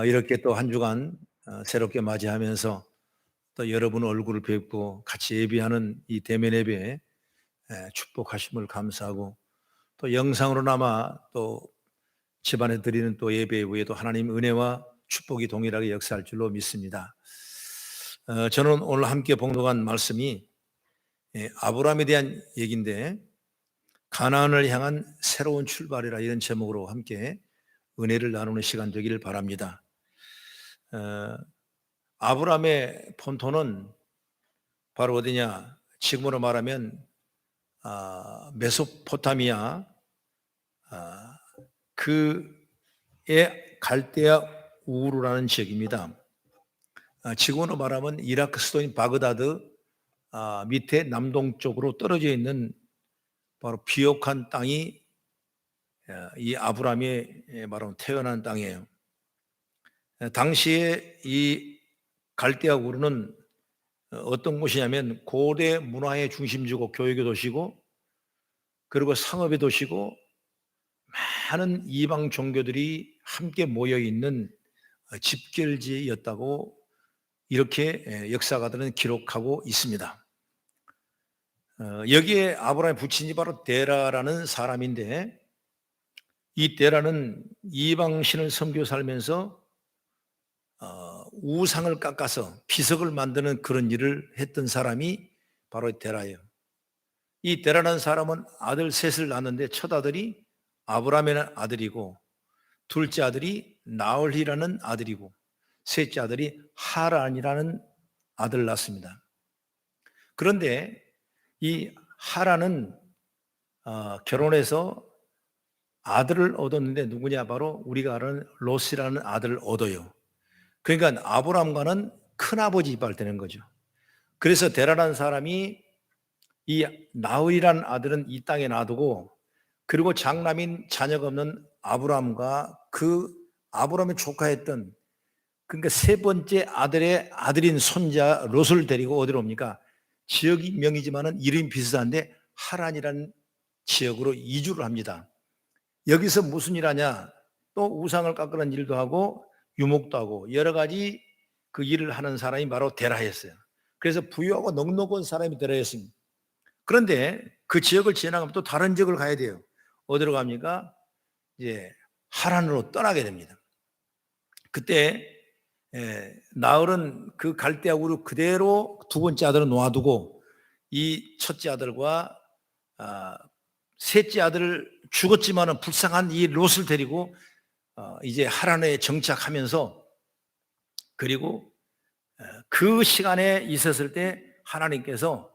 이렇게 또 한 주간 새롭게 맞이하면서 또 여러분 얼굴을 뵙고 같이 예배하는 이 대면 예배에 축복하심을 감사하고, 또 영상으로나마 또 집안에 드리는 또 예배 외에도 하나님 은혜와 축복이 동일하게 역사할 줄로 믿습니다. 저는 오늘 함께 봉독한 말씀이 아브라함에 대한 얘기인데, 가나안을 향한 새로운 출발이라, 이런 제목으로 함께 은혜를 나누는 시간 되기를 바랍니다. 어, 아브라함의 본토는 바로 어디냐? 지금으로 말하면 메소포타미아, 그의 갈대아 우르라는 지역입니다. 지금으로 말하면 이라크 수도인 바그다드 밑에 남동쪽으로 떨어져 있는 바로 비옥한 땅이 이 아브라함이 바로 태어난 땅이에요. 당시에 이 갈대아 우르는 어떤 곳이냐면 고대 문화의 중심지고 교육의 도시고, 그리고 상업의 도시고, 많은 이방 종교들이 함께 모여 있는 집결지였다고 이렇게 역사가들은 기록하고 있습니다. 여기에 아브라함의 부친이 바로 데라라는 사람인데, 이 데라는 이방신을 섬겨 살면서 우상을 깎아서 비석을 만드는 그런 일을 했던 사람이 바로 데라예요. 이 데라라는 사람은 아들 셋을 낳았는데, 첫 아들이 아브라함의 아들이고, 둘째 아들이 나홀이라는 아들이고, 셋째 아들이 하란이라는 아들을 낳습니다. 그런데 이 하란은 결혼해서 아들을 얻었는데, 누구냐? 바로 우리가 아는 롯이라는 아들을 얻어요. 그러니까 아브라함과는 큰아버지 이빨 되는 거죠. 그래서 데라라는 사람이 이 나홀이라는 아들은 이 땅에 놔두고, 그리고 장남인 자녀가 없는 아브라함과 그 아브라함의 조카였던, 그러니까 세 번째 아들의 아들인 손자 롯을 데리고 어디로 옵니까? 지역이 명이지만은 이름이 비슷한데 하란이라는 지역으로 이주를 합니다. 여기서 무슨 일 하냐? 또 우상을 깎는 일도 하고 유목도 하고 여러 가지 그 일을 하는 사람이 바로 데라였어요. 그래서 부유하고 넉넉한 사람이 데라였습니다. 그런데 그 지역을 지나가면 또 다른 지역을 가야 돼요. 어디로 갑니까? 이제 하란으로 떠나게 됩니다. 그때 나홀은 그 갈대아 우르 그대로 두 번째 아들을 놓아두고, 이 첫째 아들과 셋째 아들을 죽었지만은 불쌍한 이 롯을 데리고 이제 하란에 정착하면서, 그리고 그 시간에 있었을 때 하나님께서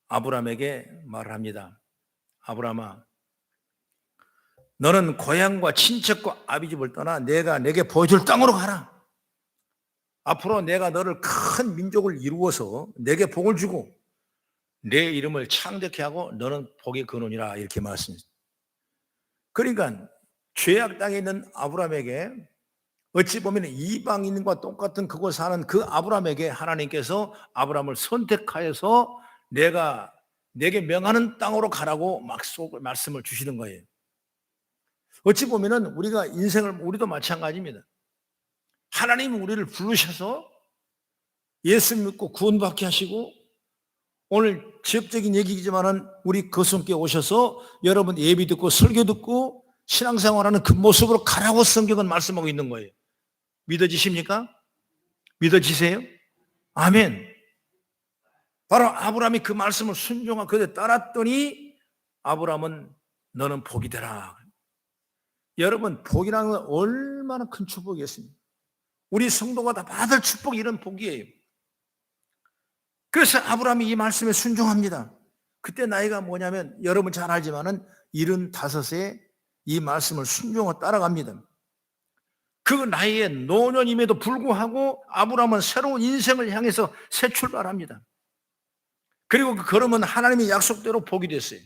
아브라함에게 말을 합니다. 아브라함아, 너는 고향과 친척과 아비집을 떠나 내가 내게 보여줄 땅으로 가라. 앞으로 내가 너를 큰 민족을 이루어서 내게 복을 주고 내 이름을 창대케 하고 너는 복의 근원이라, 이렇게 말씀했습니다. 그러니까 죄악 땅에 있는 아브라함에게, 어찌 보면 이방인과 똑같은 그곳 사는 그 아브라함에게 하나님께서 아브라함을 선택하여서 내가 내게 명하는 땅으로 가라고 말씀을 주시는 거예요. 어찌 보면은 우리가 인생을, 우리도 마찬가지입니다. 하나님은 우리를 부르셔서 예수 믿고 구원받게 하시고, 오늘 지역적인 얘기지만은 우리 거성께 오셔서 여러분 예비 듣고 설교 듣고 신앙생활하는 그 모습으로 가라고 성경은 말씀하고 있는 거예요. 믿어지십니까? 믿어지세요? 아멘. 바로 아브라함이 그 말씀을 순종하고 그대로 따랐더니 아브라함은 너는 복이 되라. 여러분, 복이라는 건 얼마나 큰 축복이었습니까? 우리 성도가 다 받을 축복이 이런 복이에요. 그래서 아브라함이 이 말씀에 순종합니다. 그때 나이가 뭐냐면 여러분 잘 알지만은 75세 이 말씀을 순종하고 따라갑니다. 그 나이에 노년임에도 불구하고 아브라함은 새로운 인생을 향해서 새 출발합니다. 그리고 그 걸음은 하나님의 약속대로 복이 됐어요.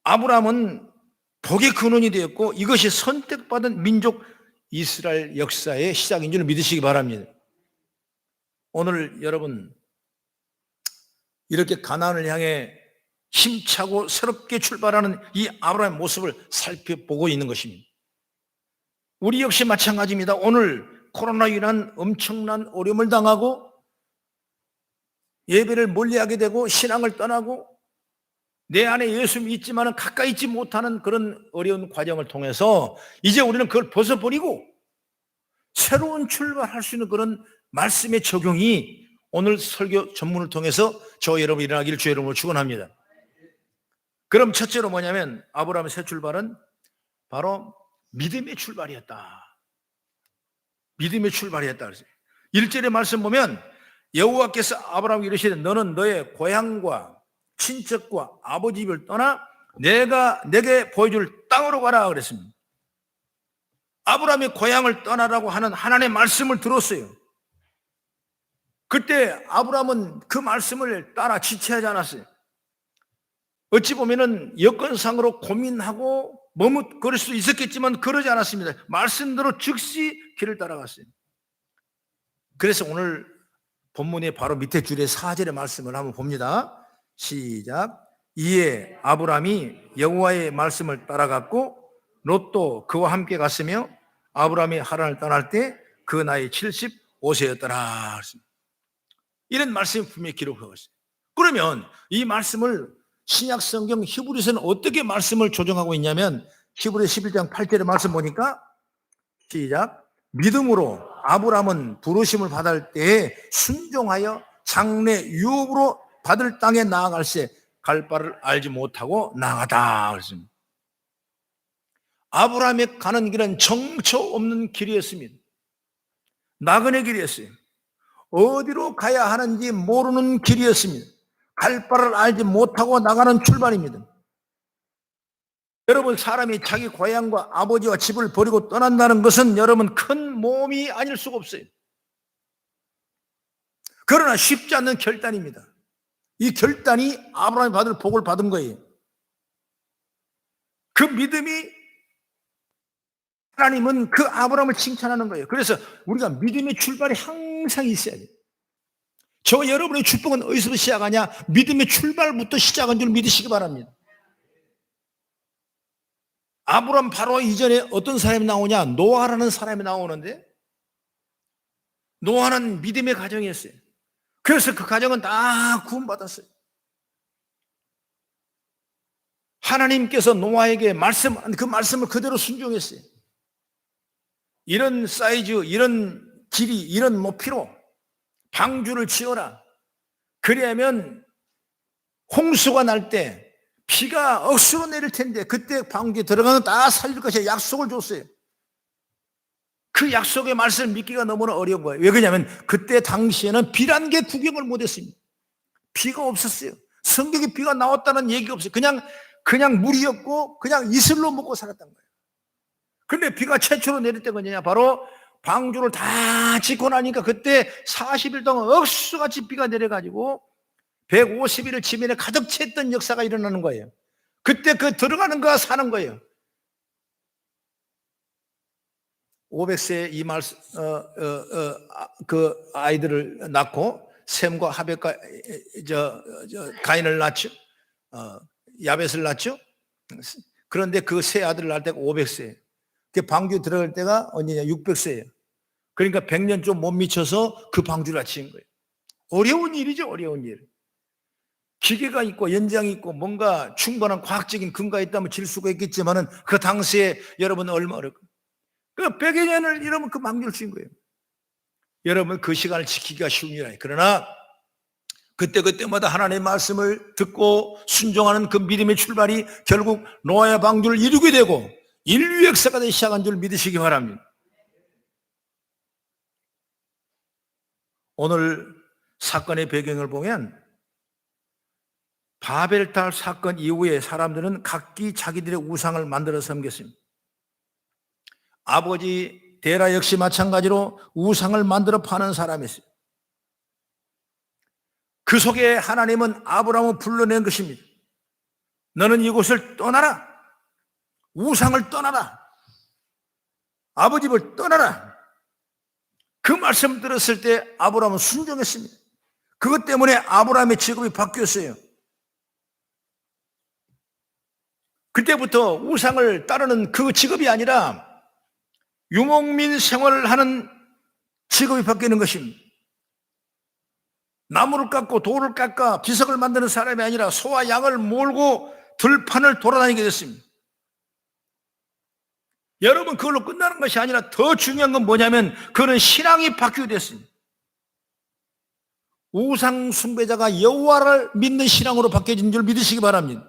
아브라함은 복의 근원이 되었고, 이것이 선택받은 민족 이스라엘 역사의 시작인 줄 믿으시기 바랍니다. 오늘 여러분 이렇게 가나안을 향해 힘차고 새롭게 출발하는 이 아브라함의 모습을 살펴보고 있는 것입니다. 우리 역시 마찬가지입니다. 오늘 코로나로 인한 엄청난 어려움을 당하고 예배를 멀리하게 되고 신앙을 떠나고 내 안에 예수님이 있지만 가까이 있지 못하는 그런 어려운 과정을 통해서 이제 우리는 그걸 벗어버리고 새로운 출발할 수 있는 그런 말씀의 적용이 오늘 설교 전문을 통해서 저 여러분 일어나기를 주의 이름으로 축원합니다. 그럼 첫째로 뭐냐면 아브라함의 새 출발은 바로 믿음의 출발이었다. 믿음의 출발이었다. 1절의 말씀 보면 여호와께서 아브라함에게 이르시되 너는 너의 고향과 친척과 아버지 집을 떠나 내가 내게 보여줄 땅으로 가라 그랬습니다. 아브라함의 고향을 떠나라고 하는 하나님의 말씀을 들었어요. 그때 아브라함은 그 말씀을 따라 지체하지 않았어요. 어찌 보면은 여건상으로 고민하고 머뭇거릴 수도 있었겠지만 그러지 않았습니다. 말씀대로 즉시 길을 따라갔어요. 그래서 오늘 본문의 바로 밑에 줄에 4절의 말씀을 한번 봅니다. 시작. 이에 아브라함이 여호와의 말씀을 따라갔고 롯도 그와 함께 갔으며 아브라함이 하란을 떠날 때 그 나이 75세였더라. 이런 말씀이 분명히 기록하고 있어요. 그러면 이 말씀을 신약 성경 히브리서는 어떻게 말씀을 조정하고 있냐면 히브리 11장 8절의 말씀 보니까 시작. 믿음으로 아브라함은 부르심을 받을 때에 순종하여 장래 유업으로 받을 땅에 나아갈새 갈 바를 알지 못하고 나아가다 그랬습니다. 아브라함이 가는 길은 정처 없는 길이었습니다. 나그네 길이었어요. 어디로 가야 하는지 모르는 길이었습니다. 갈 바를 알지 못하고 나가는 출발입니다. 여러분, 사람이 자기 고향과 아버지와 집을 버리고 떠난다는 것은 여러분 큰 모험이 아닐 수가 없어요. 그러나 쉽지 않는 결단입니다. 이 결단이 아브라함이 받을 복을 받은 거예요. 그 믿음이 하나님은 그 아브라함을 칭찬하는 거예요. 그래서 우리가 믿음의 출발이 항상 있어야 돼요. 저 여러분의 축복은 어디서 시작하냐? 믿음의 출발부터 시작한 줄 믿으시기 바랍니다. 아브라함 바로 이전에 어떤 사람이 나오냐? 노아라는 사람이 나오는데 노아는 믿음의 가정이었어요. 그래서 그 가정은 다 구원받았어요. 하나님께서 노아에게 그 말씀을 그대로 순종했어요. 이런 사이즈, 이런 길이, 이런 높이로 방주를 지어라. 그래야면 홍수가 날 때 비가 억수로 내릴 텐데 그때 방주에 들어가면 다 살릴 것이야 약속을 줬어요. 그 약속의 말씀을 믿기가 너무나 어려운 거예요. 왜 그러냐면 그때 당시에는 비란 게 구경을 못했습니다. 비가 없었어요. 성경에 비가 나왔다는 얘기가 없어요. 그냥 물이었고 그냥 이슬로 먹고 살았던 거예요. 그런데 비가 최초로 내릴 때가 뭐냐? 바로 방주를 다 짓고 나니까 그때 40일 동안 억수같이 비가 내려가지고 150일을 지면에 가득 찼던 역사가 일어나는 거예요. 그때 그 들어가는 거가 사는 거예요. 500세 그 아이들을 낳고 셈과 하벳과 가인을 낳죠. 야벳을 낳죠. 그런데 그 세 아들을 낳을 때가 500세예요. 그 방주 들어갈 때가 언제냐? 600세예요. 그러니까 100년 좀 못 미쳐서 그 방주를 지은 거예요. 어려운 일이죠, 어려운 일. 기계가 있고 연장이 있고 뭔가 충분한 과학적인 근거가 있다면 질 수가 있겠지만은 그 당시에 여러분 얼마 어렵고 그 100여 년을 이러면 그 방주를 지은 거예요. 여러분 그 시간을 지키기가 쉬운 일이 아니에요. 그러나 그때마다 하나님의 말씀을 듣고 순종하는 그 믿음의 출발이 결국 노아의 방주를 이루게 되고 인류 역사가 되기 시작한 줄 믿으시기 바랍니다. 오늘 사건의 배경을 보면 바벨탑 사건 이후에 사람들은 각기 자기들의 우상을 만들어 섬겼습니다. 아버지 데라 역시 마찬가지로 우상을 만들어 파는 사람이었어요. 그 속에 하나님은 아브라함을 불러낸 것입니다. 너는 이곳을 떠나라. 우상을 떠나라. 아버지 집을 떠나라. 그 말씀 들었을 때 아브라함은 순종했습니다. 그것 때문에 아브라함의 직업이 바뀌었어요. 그때부터 우상을 따르는 그 직업이 아니라 유목민 생활을 하는 직업이 바뀌는 것입니다. 나무를 깎고 돌을 깎아 비석을 만드는 사람이 아니라 소와 양을 몰고 들판을 돌아다니게 됐습니다. 여러분, 그걸로 끝나는 것이 아니라 더 중요한 건 뭐냐면 그는 신앙이 바뀌게 됐습니다. 우상 숭배자가 여호와를 믿는 신앙으로 바뀌어진 줄 믿으시기 바랍니다.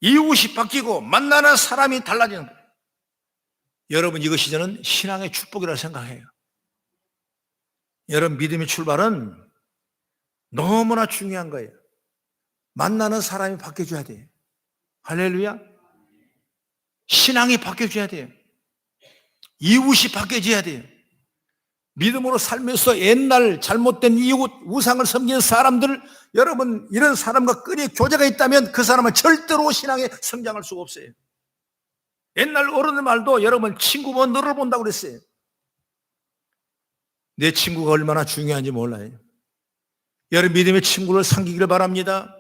이웃이 바뀌고 만나는 사람이 달라지는 거예요. 여러분, 이것이 저는 신앙의 축복이라고 생각해요. 여러분, 믿음의 출발은 너무나 중요한 거예요. 만나는 사람이 바뀌어줘야 돼요. 할렐루야. 신앙이 바뀌어줘야 돼요. 이웃이 바뀌어져야 돼요. 믿음으로 살면서 옛날 잘못된 이웃, 우상을 섬기는 사람들, 여러분, 이런 사람과 끈이 교제가 있다면 그 사람은 절대로 신앙에 성장할 수가 없어요. 옛날 어른들 말도 여러분, 친구 보면 너를 본다고 그랬어요. 내 친구가 얼마나 중요한지 몰라요. 여러분, 믿음의 친구를 상기기를 바랍니다.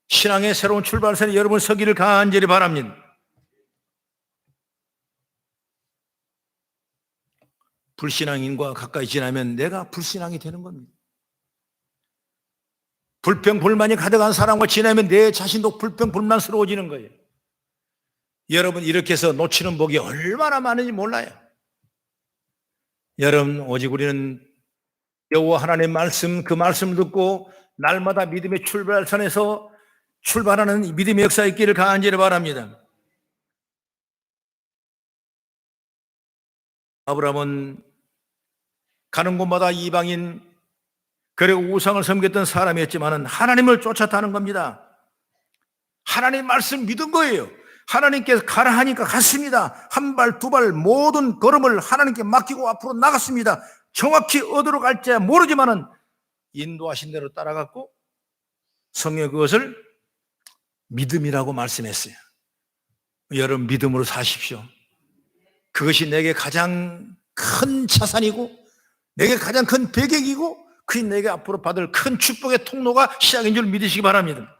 신앙의 새로운 출발선에 여러분 서기를 간절히 바랍니다. 불신앙인과 가까이 지나면 내가 불신앙이 되는 겁니다. 불평불만이 가득한 사람과 지나면 내 자신도 불평불만스러워지는 거예요. 여러분, 이렇게 해서 놓치는 복이 얼마나 많은지 몰라요. 여러분, 오직 우리는 여호와 하나님의 말씀, 그 말씀을 듣고 날마다 믿음의 출발선에서 출발하는 믿음의 역사에 있기를 간절히 바랍니다. 아브라함은 가는 곳마다 이방인, 그리고 우상을 섬겼던 사람이었지만 하나님을 쫓았다는 겁니다. 하나님 말씀 믿은 거예요. 하나님께서 가라 하니까 갔습니다. 한 발, 두 발 모든 걸음을 하나님께 맡기고 앞으로 나갔습니다. 정확히 어디로 갈지 모르지만 인도하신 대로 따라갔고 성경 그것을 믿음이라고 말씀했어요. 여러분, 믿음으로 사십시오. 그것이 내게 가장 큰 자산이고 내게 가장 큰 배경이고 그게 내게 앞으로 받을 큰 축복의 통로가 시작인 줄 믿으시기 바랍니다.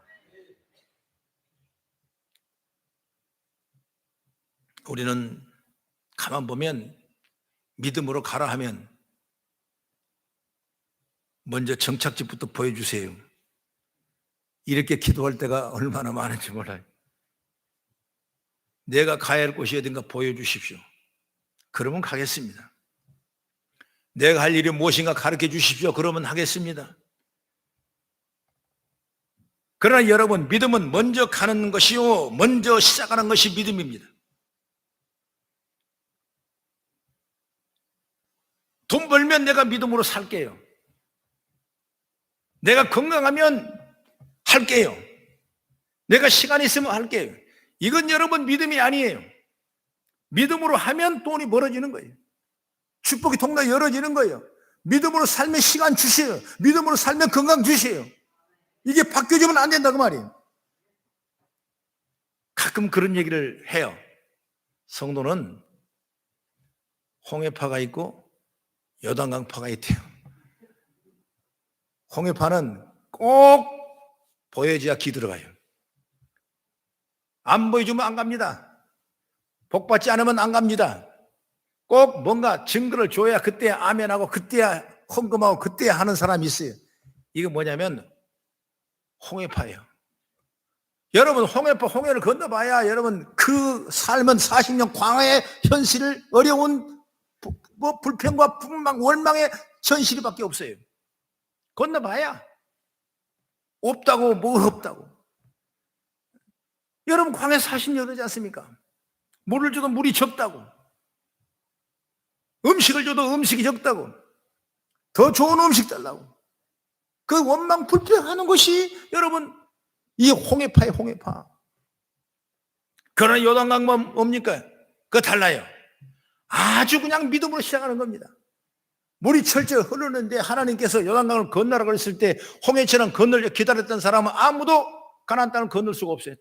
우리는 가만 보면 믿음으로 가라 하면 먼저 정착지부터 보여주세요. 이렇게 기도할 때가 얼마나 많은지 몰라요. 내가 가야 할 곳이 어딘가 보여주십시오. 그러면 가겠습니다. 내가 할 일이 무엇인가 가르쳐 주십시오. 그러면 하겠습니다. 그러나 여러분, 믿음은 먼저 가는 것이요, 먼저 시작하는 것이 믿음입니다. 돈 벌면 내가 믿음으로 살게요. 내가 건강하면 할게요. 내가 시간이 있으면 할게요. 이건 여러분 믿음이 아니에요. 믿음으로 하면 돈이 벌어지는 거예요. 축복의 통로가 열어지는 거예요. 믿음으로 살면 시간 주세요. 믿음으로 살면 건강 주세요. 이게 바뀌어지면 안 된다 그 말이에요. 가끔 그런 얘기를 해요. 성도는 홍해파가 있고 요단강파가 있대요. 홍해파는 꼭 보여줘야 기 들어가요. 안 보여주면 안 갑니다. 복받지 않으면 안 갑니다. 꼭 뭔가 증거를 줘야 그때야 아멘하고 그때야 헌금하고 그때야 하는 사람이 있어요. 이게 뭐냐면 홍해파예요. 여러분, 홍해를 건너봐야 여러분 그 삶은 40년 광야의 현실을 어려운 불평과 불망, 원망의 현실이밖에 없어요. 건너봐야 없다고 뭘 없다고. 여러분, 광야 40년 그러지 않습니까? 물을 줘도 물이 적다고, 음식을 줘도 음식이 적다고, 더 좋은 음식 달라고. 그 원망 불평하는 것이 여러분 이 홍해파의 홍해파. 그러나 요단강만 뭡니까? 그거 달라요. 아주 그냥 믿음으로 시작하는 겁니다. 물이 철저히 흐르는데 하나님께서 요단강을 건너라고 했을 때 홍해처럼 건널려 기다렸던 사람은 아무도 가나안 땅을 건널 수가 없어요.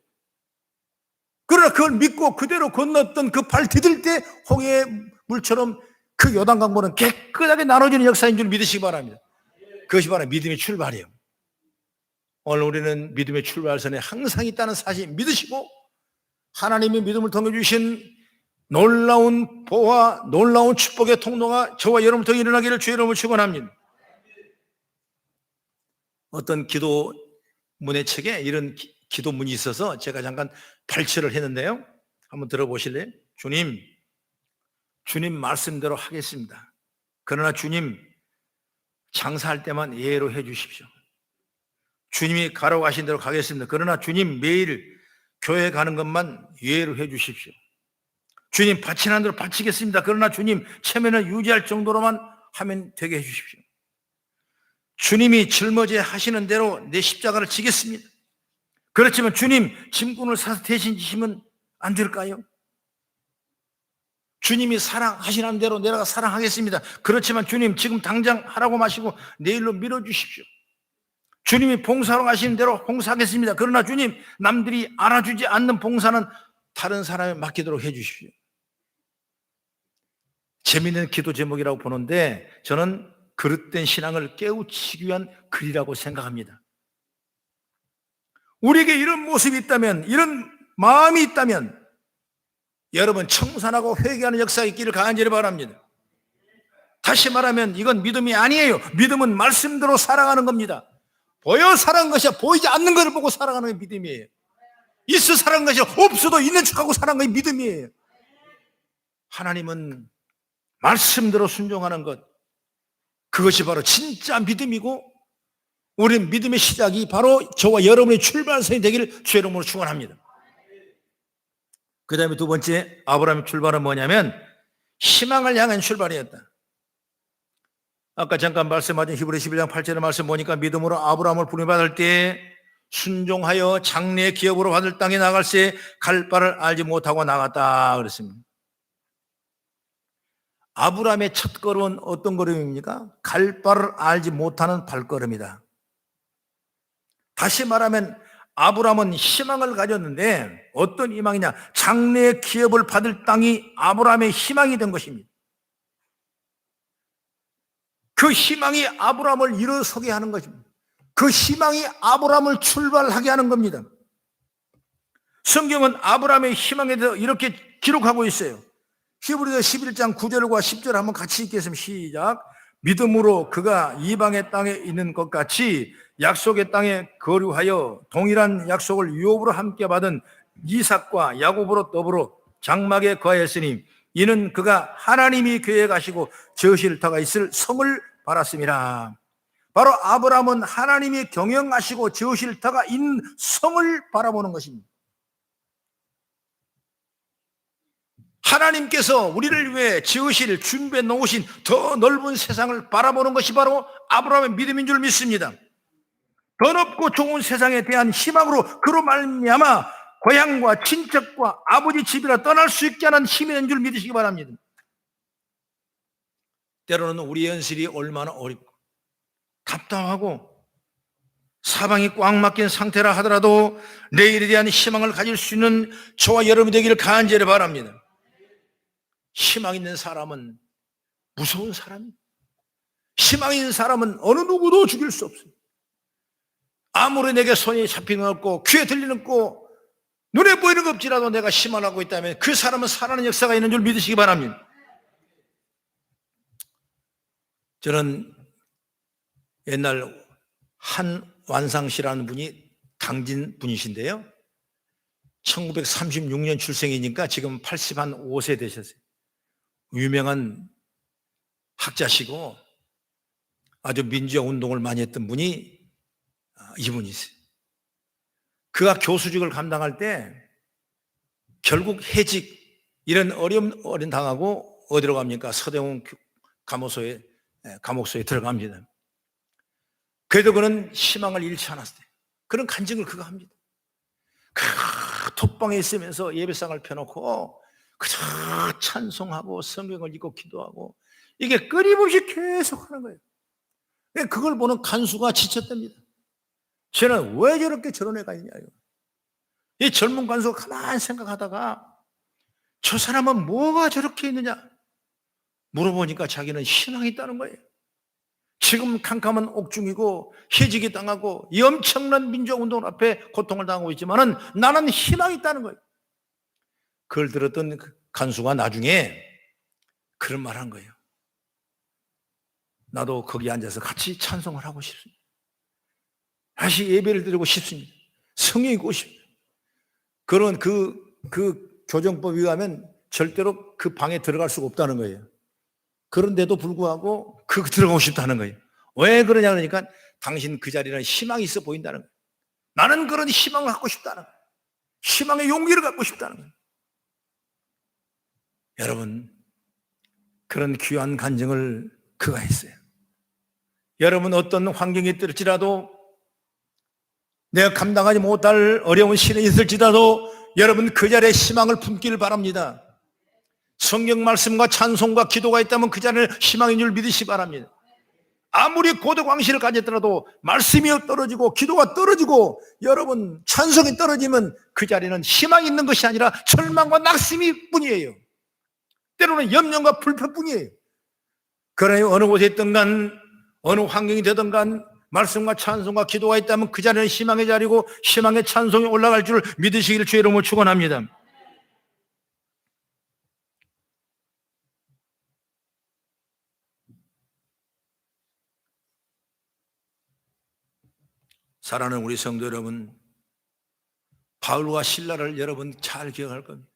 그러나 그걸 믿고 그대로 건넜던 그 발 디딜 때 홍해 물처럼 그 요단강물은 깨끗하게 나눠지는 역사인 줄 믿으시기 바랍니다. 그것이 바로 믿음의 출발이에요. 오늘 우리는 믿음의 출발선에 항상 있다는 사실 믿으시고 하나님이 믿음을 통해 주신 놀라운 보화, 놀라운 축복의 통로가 저와 여러분부터 일어나기를 주의 이름으로 축원합니다. 어떤 기도문의 책에 이런 기도문이 있어서 제가 잠깐 발췌를 했는데요. 한번 들어보실래요? 주님 말씀대로 하겠습니다. 그러나 주님 장사할 때만 예로 해 주십시오. 주님이 가라고 하신 대로 가겠습니다. 그러나 주님 매일 교회 가는 것만 예로 해 주십시오. 주님 바치는 대로 바치겠습니다. 그러나 주님 체면을 유지할 정도로만 하면 되게 해 주십시오. 주님이 짊어져 하시는 대로 내 십자가를 지겠습니다. 그렇지만 주님 짐꾼을 사서 대신 지시면 안 될까요? 주님이 사랑하시는 대로 내가 사랑하겠습니다. 그렇지만 주님 지금 당장 하라고 마시고 내일로 미뤄주십시오. 주님이 봉사로 가시는 대로 봉사하겠습니다. 그러나 주님 남들이 알아주지 않는 봉사는 다른 사람에 맡기도록 해 주십시오. 재미있는 기도 제목이라고 보는데 저는 그릇된 신앙을 깨우치기 위한 글이라고 생각합니다. 우리에게 이런 모습이 있다면, 이런 마음이 있다면 여러분 청산하고 회개하는 역사가 있기를 간절히 바랍니다. 다시 말하면 이건 믿음이 아니에요. 믿음은 말씀대로 살아가는 겁니다. 보여 살아가는 것이 보이지 않는 것을 보고 살아가는 게 믿음이에요. 있어 살아가는 것이 없어도 있는 척하고 살아가는 게 믿음이에요. 하나님은 말씀대로 순종하는 것, 그것이 바로 진짜 믿음이고 우리는 믿음의 시작이 바로 저와 여러분의 출발선이 되기를 주의 이름으로 축원합니다. 그 다음에 두 번째 아브라함의 출발은 뭐냐면 희망을 향한 출발이었다. 아까 잠깐 말씀하신 히브리 11장 8절의 말씀 보니까 믿음으로 아브라함을 부름받을 때 순종하여 장래의 기업으로 받을 땅에 나갈새 갈 바를 알지 못하고 나갔다 그랬습니다. 아브라함의 첫 걸음은 어떤 걸음입니까? 갈 바를 알지 못하는 발걸음이다. 다시 말하면 아브라함은 희망을 가졌는데 어떤 희망이냐? 장래의 기업을 받을 땅이 아브라함의 희망이 된 것입니다. 그 희망이 아브라함을 일어서게 하는 것입니다. 그 희망이 아브라함을 출발하게 하는 겁니다. 성경은 아브라함의 희망에 대해서 이렇게 기록하고 있어요. 히브리서 11장 9절과 10절 한번 같이 읽겠습니다. 시작. 믿음으로 그가 이방의 땅에 있는 것 같이 약속의 땅에 거류하여 동일한 약속을 유업으로 함께 받은 이삭과 야곱으로 더불어 장막에 거하였으니 이는 그가 하나님이 계획하시고 저실 터가 있을 성을 바랐습니다. 바로 아브라함은 하나님이 경영하시고 저실 터가 있는 성을 바라보는 것입니다. 하나님께서 우리를 위해 지으실 준비해 놓으신 더 넓은 세상을 바라보는 것이 바로 아브라함의 믿음인 줄 믿습니다. 더 넓고 좋은 세상에 대한 희망으로 그로 말미암아 고향과 친척과 아버지 집이라 떠날 수 있게 하는 힘이 된 줄 믿으시기 바랍니다. 때로는 우리 현실이 얼마나 어렵고 답답하고 사방이 꽉 막힌 상태라 하더라도 내일에 대한 희망을 가질 수 있는 저와 여러분이 되기를 간절히 바랍니다. 희망 있는 사람은 무서운 사람입니다. 희망 있는 사람은 어느 누구도 죽일 수 없습니다. 아무리 내게 손이 잡히는 것 없고 귀에 들리는 것 없고 눈에 보이는 것 없지라도 내가 희망을 하고 있다면 그 사람은 살아나는 역사가 있는 줄 믿으시기 바랍니다. 저는 옛날 한완상 씨라는 분이 당진 분이신데요, 1936년 출생이니까 지금 85세 되셨어요. 유명한 학자시고 아주 민주화 운동을 많이 했던 분이 이분이세요. 그가 교수직을 감당할 때 결국 해직 이런 어려움 당하고 어디로 갑니까? 서대문 감옥소에 들어갑니다. 그래도 그는 희망을 잃지 않았어요. 그런 간증을 그가 합니다. 그 톡방에 있으면서 예배상을 펴놓고 그저 찬송하고 성경을 읽고 기도하고 이게 끊임없이 계속 하는 거예요. 그걸 보는 간수가 지쳤답니다. 쟤는 왜 저렇게 저런 애가 있냐. 이 젊은 간수가 가만히 생각하다가 저 사람은 뭐가 저렇게 있느냐 물어보니까 자기는 희망이 있다는 거예요. 지금 캄캄한 옥중이고 해직이 당하고 이 엄청난 민주화운동 앞에 고통을 당하고 있지만은 나는 희망이 있다는 거예요. 그걸 들었던 간수가 나중에 그런 말 한 거예요. 나도 거기 앉아서 같이 찬송을 하고 싶습니다. 다시 예배를 드리고 싶습니다. 성령이 있고 싶습니다. 그런 그 교정법에 의하면 절대로 그 방에 들어갈 수가 없다는 거예요. 그런데도 불구하고 들어가고 싶다는 거예요. 왜 그러냐 그러니까 당신 그 자리는 희망이 있어 보인다는 거예요. 나는 그런 희망을 갖고 싶다는 거예요. 희망의 용기를 갖고 싶다는 거예요. 여러분, 그런 귀한 간증을 그가 했어요. 여러분, 어떤 환경이 있을지라도, 내가 감당하지 못할 어려운 시련이 있을지라도 여러분 그 자리에 희망을 품기를 바랍니다. 성경 말씀과 찬송과 기도가 있다면 그 자리는 희망인 줄 믿으시기 바랍니다. 아무리 고도광실을 가졌더라도 말씀이 떨어지고 기도가 떨어지고 여러분 찬송이 떨어지면 그 자리는 희망이 있는 것이 아니라 절망과 낙심이 뿐이에요. 때로는 염려과 불평뿐이에요. 그러니 어느 곳에 있든 간, 어느 환경이 되든 간 말씀과 찬송과 기도가 있다면 그 자리는 희망의 자리고 희망의 찬송이 올라갈 줄 믿으시기를 주의 이름으로 축원합니다. 사랑하는 우리 성도 여러분, 바울과 실라를 여러분 잘 기억할 겁니다.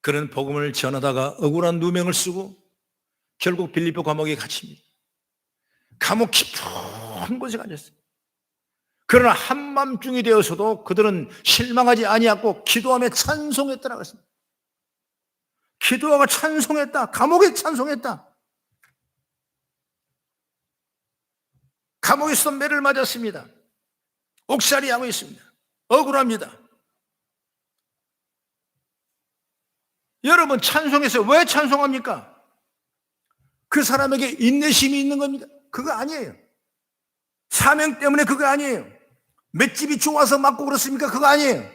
그런 복음을 전하다가 억울한 누명을 쓰고 결국 빌립보 감옥에 갇힙니다. 감옥 깊은 곳에 갇혔어요. 그러나 한밤중이 되어서도 그들은 실망하지 아니하고 기도하며 찬송했더라고 했습니다. 기도하고 찬송했다. 감옥에 찬송했다. 감옥에서 매를 맞았습니다. 옥살이 하고 있습니다. 억울합니다. 여러분 찬송해서 왜 찬송합니까? 그 사람에게 인내심이 있는 겁니다. 그거 아니에요. 사명 때문에 그거 아니에요. 맷집이 좋아서 맞고 그렇습니까? 그거 아니에요.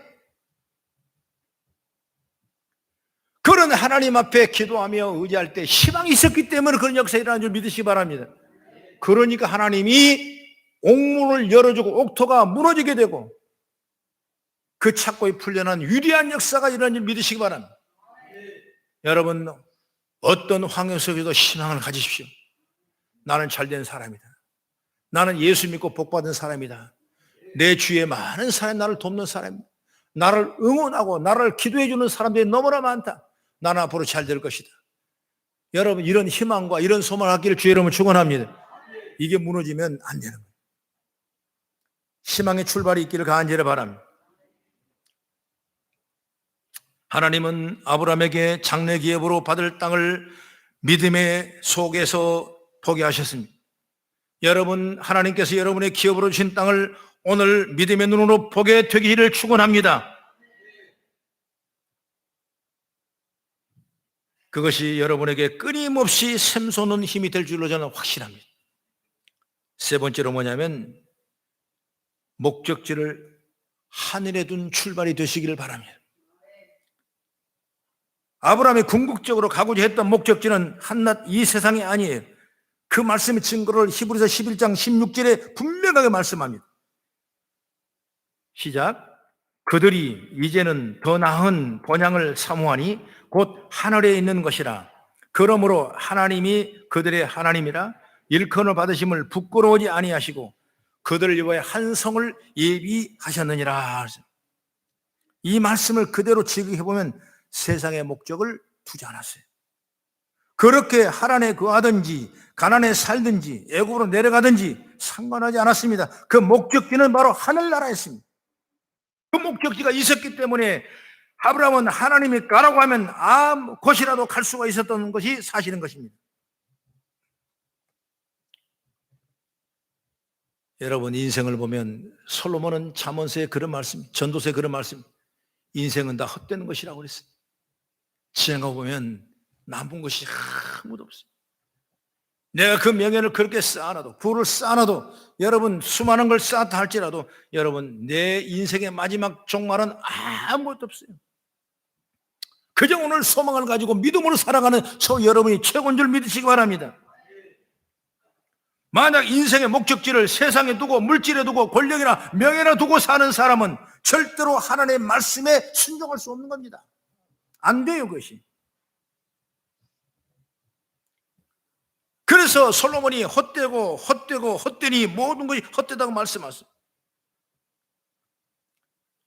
그런 하나님 앞에 기도하며 의지할 때 희망이 있었기 때문에 그런 역사가 일어나는 줄 믿으시기 바랍니다. 그러니까 하나님이 옥문을 열어주고 옥토가 무너지게 되고 그 착고에 풀려난 위대한 역사가 일어나는 줄 믿으시기 바랍니다. 여러분 어떤 환경 속에도 희망을 가지십시오. 나는 잘된 사람이다. 나는 예수 믿고 복받은 사람이다. 내 주위에 많은 사람이 나를 돕는 사람이다. 나를 응원하고 나를 기도해 주는 사람들이 너무나 많다. 나는 앞으로 잘 될 것이다. 여러분 이런 희망과 이런 소망을 갖기를 주의 이름으로 축원합니다. 이게 무너지면 안 되는 거예요. 희망의 출발이 있기를 간절히 바랍니다. 하나님은 아브라함에게 장래 기업으로 받을 땅을 믿음의 속에서 보게 하셨습니다. 여러분 하나님께서 여러분의 기업으로 주신 땅을 오늘 믿음의 눈으로 보게 되기를 축원합니다. 그것이 여러분에게 끊임없이 샘솟는 힘이 될 줄로 저는 확신합니다. 세 번째로 뭐냐면 목적지를 하늘에 둔 출발이 되시기를 바랍니다. 아브라함이 궁극적으로 가고자 했던 목적지는 한낱 이 세상이 아니에요. 그 말씀의 증거를 히브리서 11장 16절에 분명하게 말씀합니다. 시작. 그들이 이제는 더 나은 본향을 사모하니 곧 하늘에 있는 것이라. 그러므로 하나님이 그들의 하나님이라 일컬음을 받으심을 부끄러워하지 아니하시고 그들을 위하여 한 성을 예비하셨느니라. 이 말씀을 그대로 지극해보면 세상의 목적을 두지 않았어요. 그렇게 하란에 거하든지 가나안에 살든지 애굽으로 내려가든지 상관하지 않았습니다. 그 목적지는 바로 하늘나라였습니다. 그 목적지가 있었기 때문에 아브라함은 하나님이 가라고 하면 아무 곳이라도 갈 수가 있었던 것이 사실인 것입니다. 여러분 인생을 보면 솔로몬은 잠언서에 그런 말씀, 전도서에 그런 말씀, 인생은 다 헛되는 것이라고 그랬어요. 지나가 보면 남은 것이 아무도 없어요. 내가 그 명예를 그렇게 쌓아놔도, 부를 쌓아놔도, 여러분 수많은 걸 쌓았다 할지라도 여러분 내 인생의 마지막 종말은 아무것도 없어요. 그저 오늘 소망을 가지고 믿음으로 살아가는 저 여러분이 최고인 줄 믿으시기 바랍니다. 만약 인생의 목적지를 세상에 두고 물질에 두고 권력이나 명예나 두고 사는 사람은 절대로 하나님의 말씀에 순종할 수 없는 겁니다. 안 돼요, 그것이. 그래서 솔로몬이 헛되니 모든 것이 헛되다고 말씀하셨어요.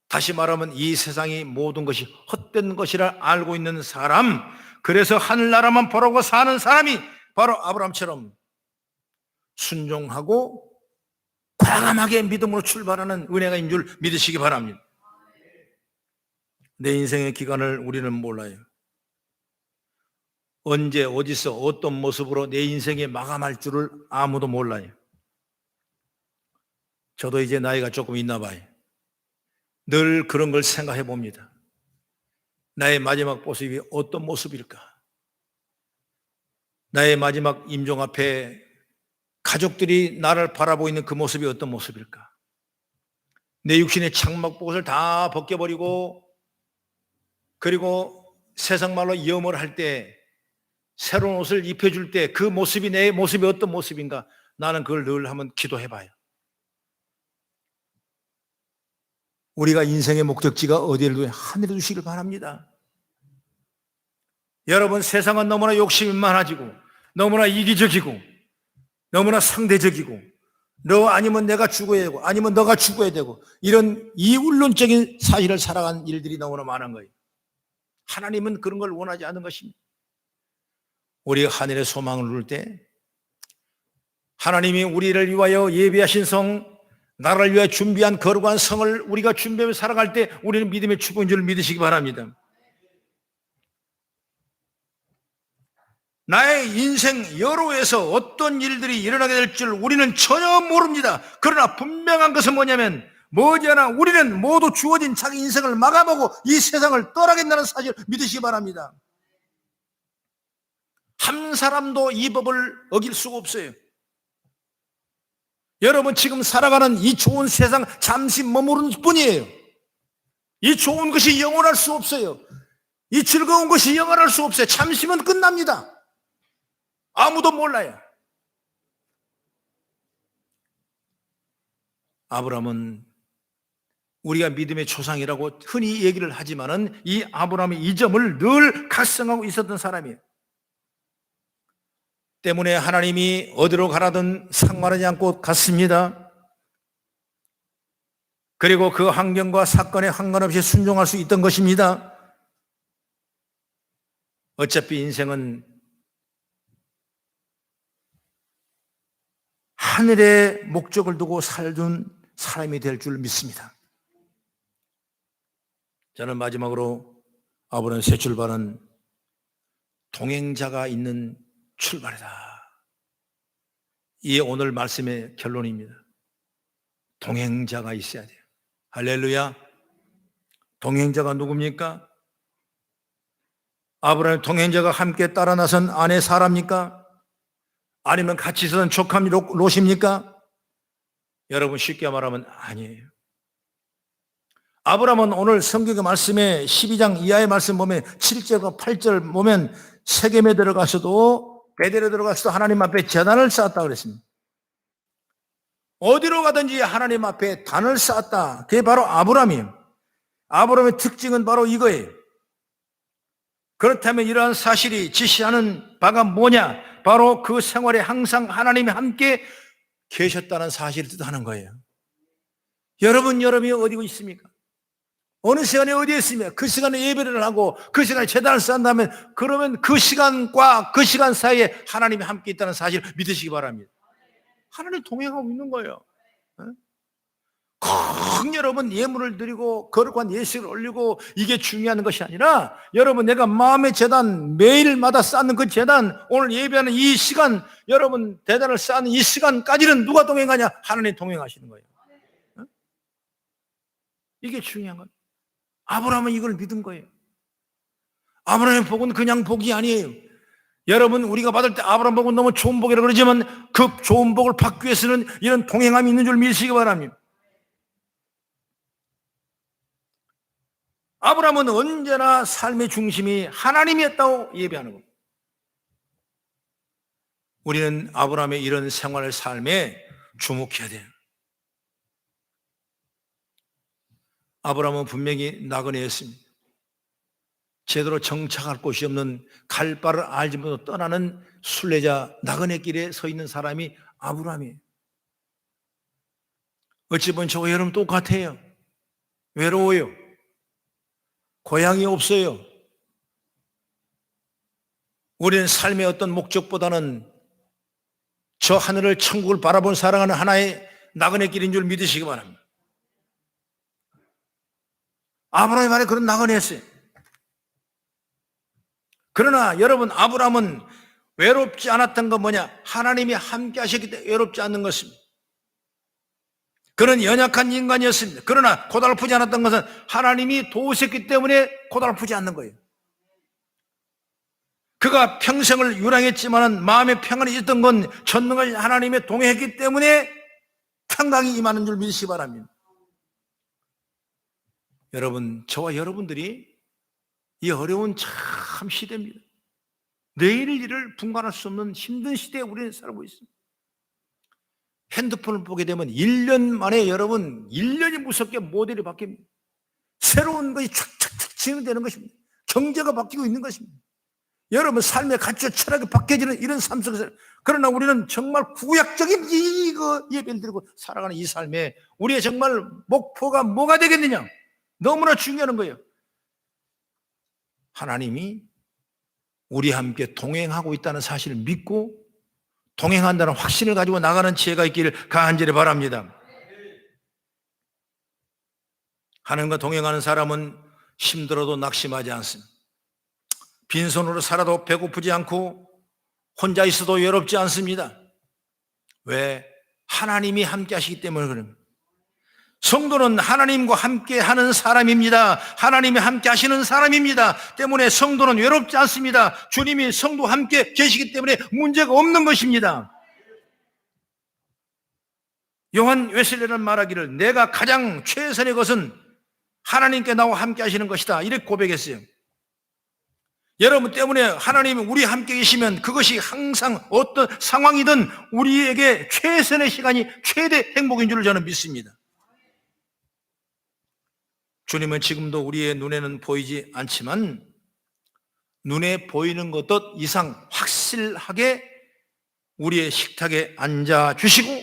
다시 말하면 이 세상이 모든 것이 헛된 것이라 알고 있는 사람, 그래서 하늘나라만 보라고 사는 사람이 바로 아브라함처럼 순종하고 과감하게 믿음으로 출발하는 은혜가 있는 줄 믿으시기 바랍니다. 내 인생의 기간을 우리는 몰라요. 언제 어디서 어떤 모습으로 내 인생이 마감할 줄을 아무도 몰라요. 저도 이제 나이가 조금 있나 봐요. 늘 그런 걸 생각해 봅니다. 나의 마지막 모습이 어떤 모습일까? 나의 마지막 임종 앞에 가족들이 나를 바라보고 있는 그 모습이 어떤 모습일까? 내 육신의 장막복을 다 벗겨버리고, 그리고 세상 말로 염을 할 때, 새로운 옷을 입혀줄 때 그 모습이 내 모습이 어떤 모습인가? 나는 그걸 늘 한번 기도해봐요. 우리가 인생의 목적지가 어디를 두에 하늘에 두시길 바랍니다. 여러분, 세상은 너무나 욕심이 많아지고 너무나 이기적이고 너무나 상대적이고, 너 아니면 내가 죽어야 되고 아니면 너가 죽어야 되고, 이런 이율론적인 사실을 살아간 일들이 너무나 많은 거예요. 하나님은 그런 걸 원하지 않는 것입니다. 우리가 하늘의 소망을 누릴 때 하나님이 우리를 위하여 예비하신 성, 나라를 위하여 준비한 거룩한 성을 우리가 준비하며 살아갈 때 우리는 믿음의 축복인 줄 믿으시기 바랍니다. 나의 인생 여로에서 어떤 일들이 일어나게 될 줄 우리는 전혀 모릅니다. 그러나 분명한 것은 뭐냐면, 머지않아 우리는 모두 주어진 자기 인생을 마감하고 이 세상을 떠나겠다는 사실을 믿으시기 바랍니다. 한 사람도 이 법을 어길 수가 없어요. 여러분, 지금 살아가는 이 좋은 세상 잠시 머무르는 뿐이에요. 이 좋은 것이 영원할 수 없어요. 이 즐거운 것이 영원할 수 없어요. 잠시면 끝납니다. 아무도 몰라요. 아브라함은 우리가 믿음의 조상이라고 흔히 얘기를 하지만은 이 아브라함의 이 점을 늘 각성하고 있었던 사람이에요. 때문에 하나님이 어디로 가라든 상관하지 않고 갔습니다. 그리고 그 환경과 사건에 상관없이 순종할 수 있던 것입니다. 어차피 인생은 하늘의 목적을 두고 살던 사람이 될 줄 믿습니다. 저는 마지막으로 아브라함의 새 출발은 동행자가 있는 출발이다. 이게 오늘 말씀의 결론입니다. 동행자가 있어야 돼요. 할렐루야. 동행자가 누굽니까? 아브라함의 동행자가 함께 따라 나선 아내 사라입니까? 아니면 같이 있었던 조카 롯입니까? 여러분, 쉽게 말하면 아니에요. 아브라함은 오늘 성경의 말씀에 12장 이하의 말씀 보면 7절과 8절 보면 세겜에 들어가서도 베델에 들어가서도 하나님 앞에 제단을 쌓았다고 그랬습니다. 어디로 가든지 하나님 앞에 단을 쌓았다. 그게 바로 아브라함이에요. 아브라함의 특징은 바로 이거예요. 그렇다면 이러한 사실이 지시하는 바가 뭐냐? 바로 그 생활에 항상 하나님이 함께 계셨다는 사실을 뜻하는 거예요. 여러분이 어디 있습니까? 어느 시간에 어디에 있습니까? 그 시간에 예배를 하고 그 시간에 제단을 쌓는다면, 그러면 그 시간과 그 시간 사이에 하나님이 함께 있다는 사실을 믿으시기 바랍니다. 하나님 동행하고 있는 거예요. 꼭 여러분 예물을 드리고 거룩한 예식을 올리고 이게 중요한 것이 아니라, 여러분 내가 마음의 제단, 매일마다 쌓는 그 제단, 오늘 예배하는 이 시간, 여러분 제단을 쌓는 이 시간까지는 누가 동행하냐? 하나님 동행하시는 거예요. 이게 중요한 거예요. 아브라함은 이걸 믿은 거예요. 아브라함의 복은 그냥 복이 아니에요. 여러분, 우리가 받을 때 아브라함 복은 너무 좋은 복이라고 그러지만 그 좋은 복을 받기 위해서는 이런 동행함이 있는 줄 믿으시기 바랍니다. 아브라함은 언제나 삶의 중심이 하나님이었다고 예배하는 겁니다. 우리는 아브라함의 이런 생활 삶에 주목해야 돼요. 아브라함은 분명히 나그네였습니다. 제대로 정착할 곳이 없는 갈 바를 알지 못하고 떠나는 순례자 나그네 길에 서 있는 사람이 아브라함이에요. 어찌 보면 저와 여러분 똑같아요. 외로워요. 고향이 없어요. 우리는 삶의 어떤 목적보다는 저 하늘을 천국을 바라본 사랑하는 하나의 나그네 길인 줄 믿으시기 바랍니다. 아브라함이 말에 그런 나그네였어요. 그러나 여러분, 아브라함은 외롭지 않았던 건 뭐냐? 하나님이 함께 하셨기 때문에 외롭지 않는 것입니다. 그는 연약한 인간이었습니다. 그러나 고달프지 않았던 것은 하나님이 도우셨기 때문에 고달프지 않는 거예요. 그가 평생을 유랑했지만 마음의 평안이 있었던 건 전능한 하나님의 동행했기 때문에 평강이 임하는 줄 믿으시기 바랍니다. 여러분, 저와 여러분들이 이 어려운 참 시대입니다. 내일의 일을 분간할 수 없는 힘든 시대에 우리는 살고 있습니다. 핸드폰을 보게 되면 1년 만에 여러분 1년이 무섭게 모델이 바뀝니다. 새로운 것이 촥촥촥 진행되는 것입니다. 경제가 바뀌고 있는 것입니다. 여러분 삶의 가치와 철학이 바뀌어지는 이런 삶 속에서, 그러나 우리는 정말 구약적인 이거 예배를 드리고 살아가는 이 삶에 우리의 정말 목표가 뭐가 되겠느냐? 너무나 중요한 거예요. 하나님이 우리와 함께 동행하고 있다는 사실을 믿고 동행한다는 확신을 가지고 나가는 지혜가 있기를 간절히 바랍니다. 하나님과 동행하는 사람은 힘들어도 낙심하지 않습니다. 빈손으로 살아도 배고프지 않고 혼자 있어도 외롭지 않습니다. 왜? 하나님이 함께 하시기 때문에 그럽니다. 성도는 하나님과 함께 하는 사람입니다. 하나님이 함께 하시는 사람입니다. 때문에 성도는 외롭지 않습니다. 주님이 성도와 함께 계시기 때문에 문제가 없는 것입니다. 요한 웨슬리는 말하기를 내가 가장 최선의 것은 하나님께 나와 함께 하시는 것이다, 이렇게 고백했어요. 여러분 때문에 하나님이 우리 함께 계시면 그것이 항상 어떤 상황이든 우리에게 최선의 시간이 최대 행복인 줄 저는 믿습니다. 주님은 지금도 우리의 눈에는 보이지 않지만 눈에 보이는 것도 이상 확실하게 우리의 식탁에 앉아주시고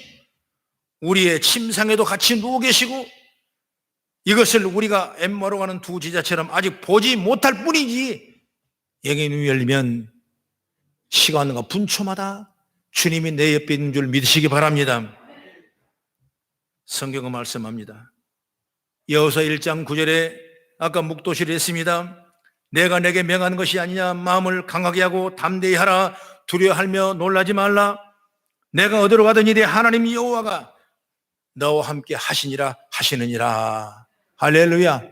우리의 침상에도 같이 누워 계시고, 이것을 우리가 엠마로 가는 두 제자처럼 아직 보지 못할 뿐이지 영의 눈이 열리면 시간과 분초마다 주님이 내 옆에 있는 줄 믿으시기 바랍니다. 성경은 말씀합니다. 여호수아 1장 9절에 아까 묵도시를 했습니다. 내가 내게 명한 것이 아니냐? 마음을 강하게 하고 담대히 하라. 두려워하며 놀라지 말라. 내가 어디로 가든지 하나님 여호와가 너와 함께 하시니라 하시느니라. 할렐루야.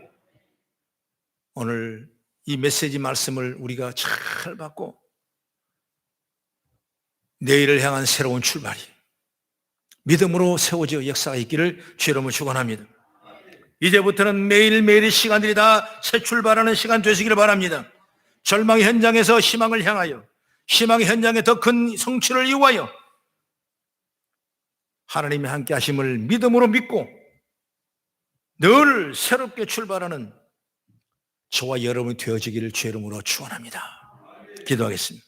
오늘 이 메시지 말씀을 우리가 잘 받고 내일을 향한 새로운 출발이 믿음으로 세워져 역사가 있기를 주의 이름으로 축원합니다. 이제부터는 매일매일의 시간들이 다 새 출발하는 시간 되시기를 바랍니다. 절망의 현장에서 희망을 향하여, 희망의 현장에 더 큰 성취를 이루하여 하나님의 함께 하심을 믿음으로 믿고 늘 새롭게 출발하는 저와 여러분이 되어지기를 주의 이름으로 축원합니다. 기도하겠습니다.